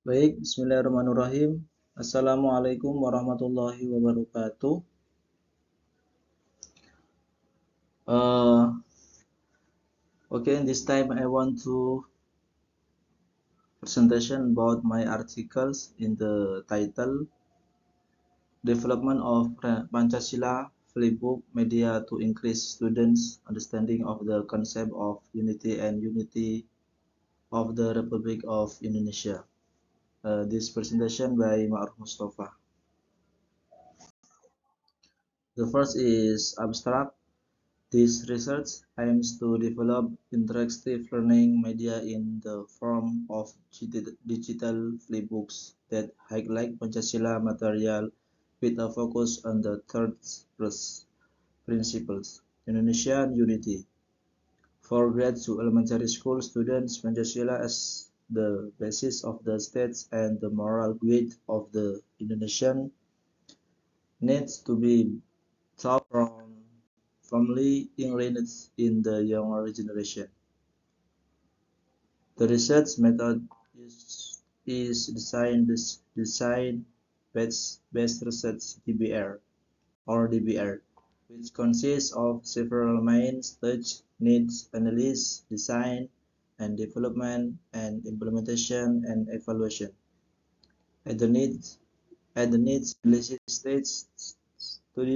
Baik, bismillahirrahmanirrahim. Assalamualaikum warahmatullahi wabarakatuh. Okay, this time I want to presentation about my articles in the title Development of Pancasila Flipbook Media to Increase Students' Understanding of the Concept of Unity and Unity of the Republic of Indonesia. This presentation by Mustofa. The first is abstract. This research aims to develop interactive learning media in the form of digital flipbooks that highlight Pancasila material with a focus on the third principles, Indonesian unity. For grade to elementary school students, Pancasila as the basis of the states and the moral guide of the Indonesian needs to be taught from firmly ingrained in the younger generation. The research method is design-based research (DBR) or DBR, which consists of several main stages: needs analysis, design and development, and implementation and evaluation. At the needs analysis stage,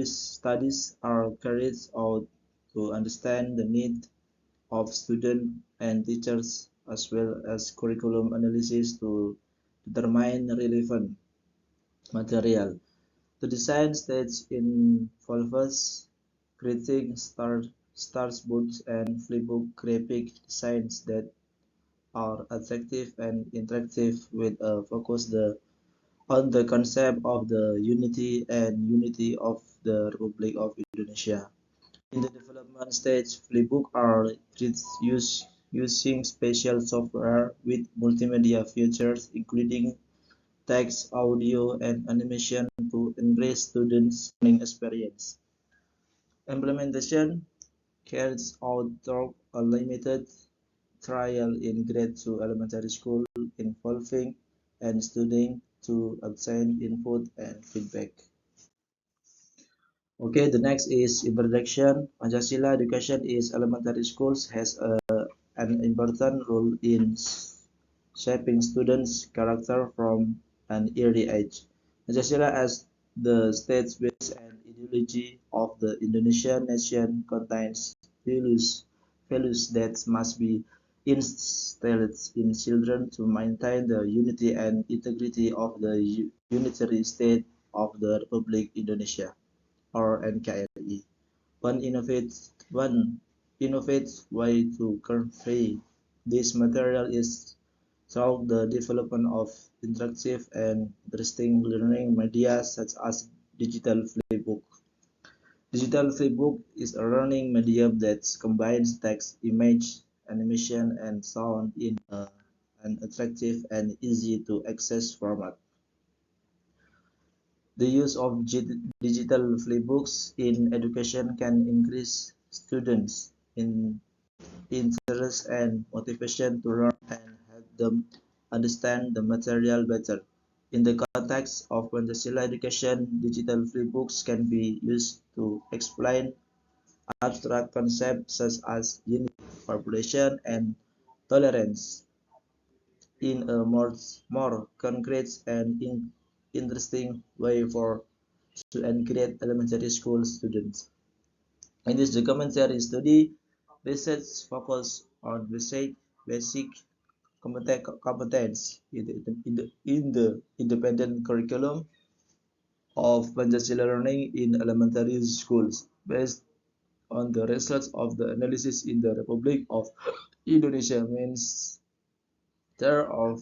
studies are carried out to understand the need of students and teachers, as well as curriculum analysis to determine relevant material. The design stage involves creating startbooks and flipbook graphic designs that are attractive and interactive with a focus on the concept of the unity of the Republic of Indonesia. In the development stage, flipbooks are created using special software with multimedia features including text, audio, and animation to enrich students' learning experience. Implementation carries out through a limited trial in grade 2 elementary school involving and students to obtain input and feedback. Okay, the next is introduction. Pancasila education in elementary schools has an important role in shaping students' character from an early age. Pancasila as the state-based and ideology of the Indonesian nation contains values that must be instilled in children to maintain the unity and integrity of the unitary state of the Republic Indonesia or NKRI. One innovative way to convey this material is through the development of interactive and interesting learning media such as digital flipbook. Digital flipbook is a learning medium that combines text, image, animation, and sound in an attractive and easy to access format. The use of digital flipbooks in education can increase students' interest and motivation to learn and help them understand the material better. In the context of Pancasila education, digital flipbooks can be used to explain abstract concepts such as unity, population, and tolerance in a more concrete and interesting way for and grade elementary school students. In this documentary study, research focus on basic competence in the independent curriculum of Pancasila learning in elementary schools, based on the results of the analysis in the Republic of Indonesia Minister of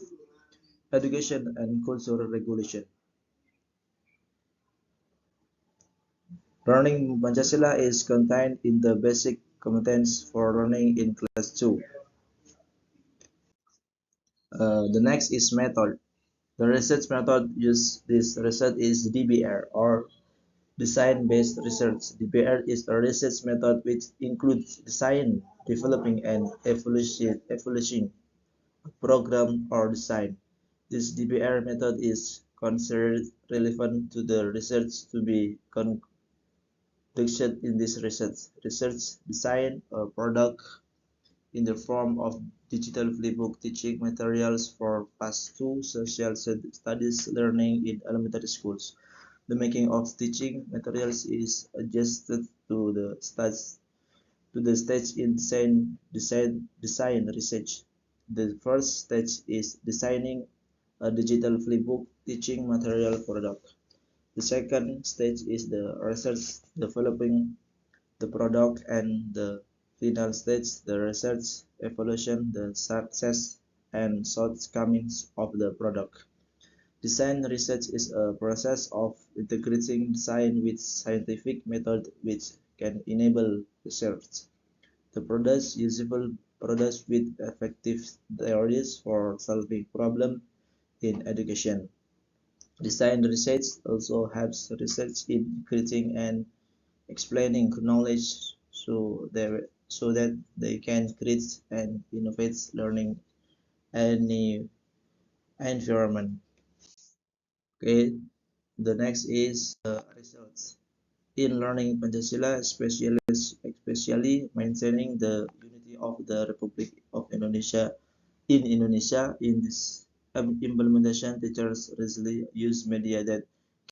Education and Cultural Regulation. Learning Pancasila is contained in the basic competence for learning in class 2. The next is method. The research method used this research is DBR or design-based research. DBR is a research method which includes design, developing, and evaluating a program or design. This DBR method is considered relevant to the research to be conducted in this research. Research design a product in the form of digital flipbook teaching materials for Class 2 Social Studies learning in elementary schools. The making of teaching materials is adjusted to the stage in design research. The first stage is designing a digital flipbook teaching material product. The second stage is the research developing the product, and the final stage the research evaluation the success and shortcomings of the product. Design research is a process of integrating design with scientific method which can enable research to produce usable products with effective theories for solving problems in education. Design research also helps research in creating and explaining knowledge so that they can create and innovate learning any environment. Okay, the next is results. In learning Pancasila, especially maintaining the unity of the Republic of Indonesia in this implementation, teachers usually use media that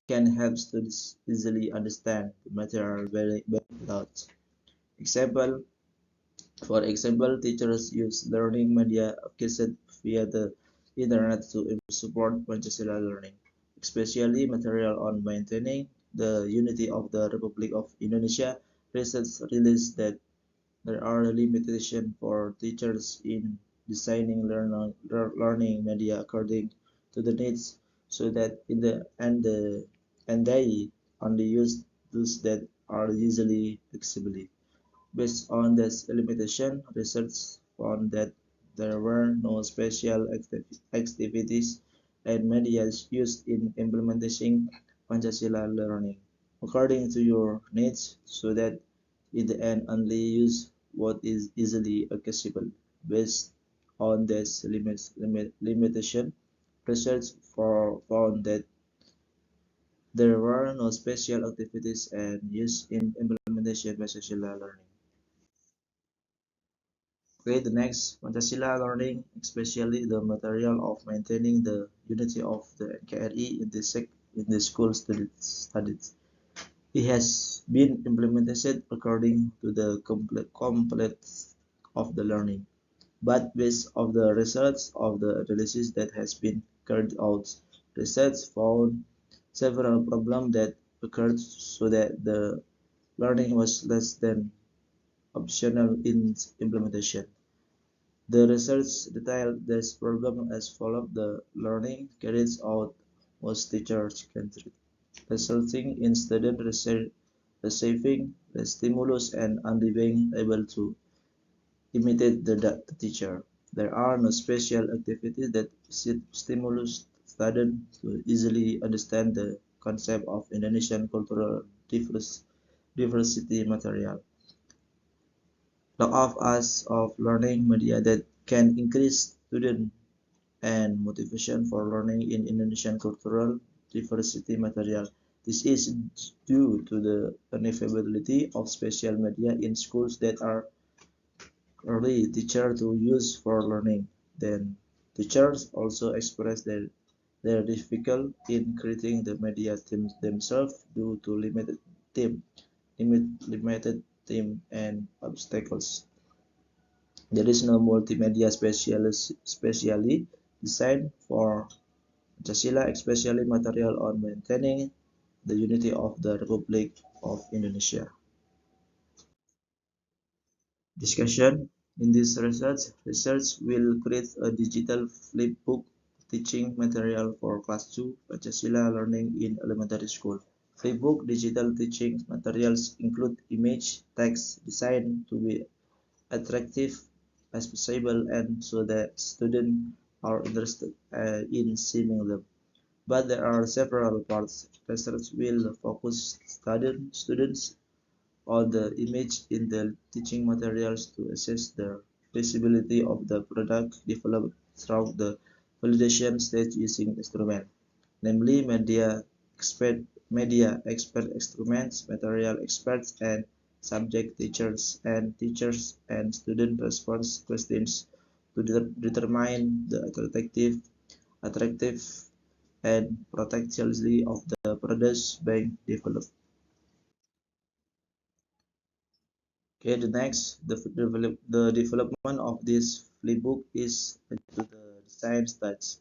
can help students easily understand the material very well. Example, for example, teachers use learning media accessed via the internet to support Pancasila learning, especially material on maintaining the unity of the Republic of Indonesia. Research released that there are limitations for teachers in designing learning media according to the needs, so that in the and they only use those that are easily accessible. Based on this limitation, research found that there were no special activities and media used in implementing Pancasila learning according to your needs, so that in the end only use what is easily accessible. Based on this limitation, research found that there were no special activities and used in implementation Pancasila learning. Okay, the next, Pancasila learning, especially the material of maintaining the unity of the NKRI in the school studies. It has been implemented according to the complete of the learning, but based on the results of the analysis that has been carried out, research found several problems that occurred, so that the learning was less than optional in implementation. The research detailed this problem as follows: the learning carried out was teacher-centered, resulting in students receiving the stimulus and only being able to imitate the teacher. There are no special activities that stimulus students to easily understand the concept of Indonesian cultural diversity material. Lack of us of learning media that can increase student and motivation for learning in Indonesian cultural diversity material. This is due to the unavailability of special media in schools that are early teacher to use for learning. Then teachers also express their difficulty in creating the media teams themselves due to limited team and obstacles. There is no multimedia specially designed for Pancasila, especially material on maintaining the unity of the Republic of Indonesia. Discussion. In this research will create a digital flipbook teaching material for Class 2 Pancasila learning in elementary school. Flipbook digital teaching materials include image, text, design to be attractive as possible and so that students are interested in seeing them. But there are several parts. Research will focus students on the image in the teaching materials to assess the feasibility of the product developed through the validation stage using instrument, namely media expert instruments, material experts, and subject teachers and student response questions to determine the attractive and potentiality of the products being developed. Okay, the next, the development of this flipbook is to the design stage.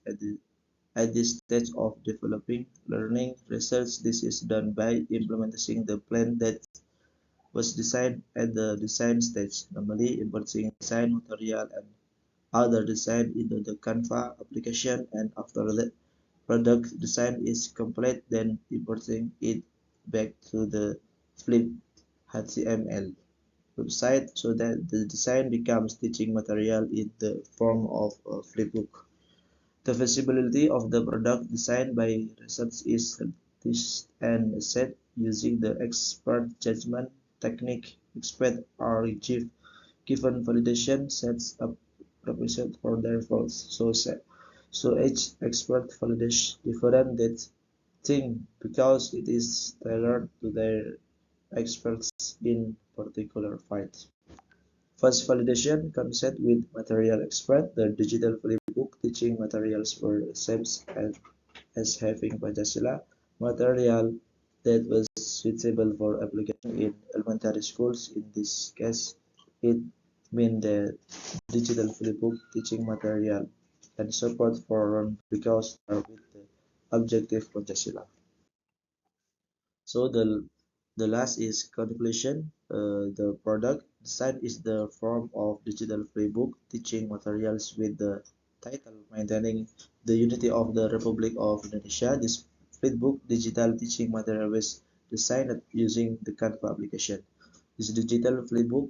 At this stage of developing learning research, this is done by implementing the plan that was designed at the design stage, normally importing design material and other design into the Canva application, and after the product design is complete, then importing it back to the flip HTML website so that the design becomes teaching material in the form of a flipbook. The feasibility of the product designed by research is tested and assessed using the expert judgment technique. Experts are given validation sets up represent for their roles. So each expert validates different that thing because it is tailored to their experts in particular field. First validation concept with material expert. The digital flipbook teaching materials were accepted as having Pancasila material that was suitable for application in elementary schools. In this case, it means that digital flipbook teaching material and support for because are with the objective Pancasila. So the last is conclusion. The product design is the form of digital playbook teaching materials with the title Maintaining the Unity of the Republic of Indonesia. This playbook digital teaching material was designed using the Canva application. This digital playbook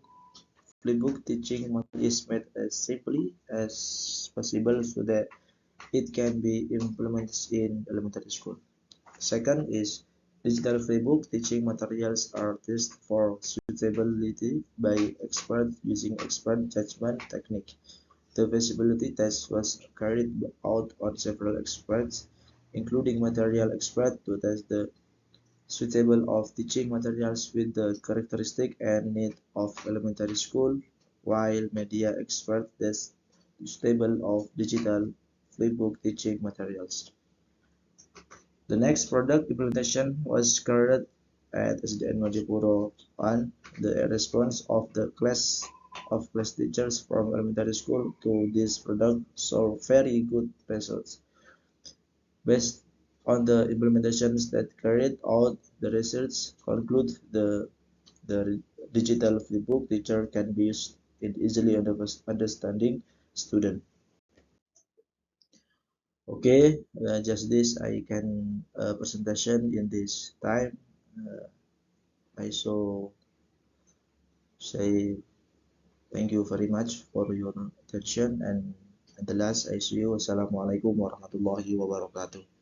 teaching material is made as simply as possible so that it can be implemented in elementary school. Second is digital playbook teaching materials are tested for suitability by experts using expert judgment technique. The feasibility test was carried out on several experts, including material experts, to test the suitable of teaching materials with the characteristic and need of elementary school, while media experts test suitable of digital playbook teaching materials. The next product implementation was carried at SDN Mojopuro 1. The response of the class teachers from elementary school to this product saw very good results. Based on the implementations that carried out, the research concludes the digital flipbook teacher can be used in easily understanding student. Okay, just this I can presentation in this time. I so say thank you very much for your attention, and at the last I see you. Wassalamualaikum warahmatullahi wabarakatuh.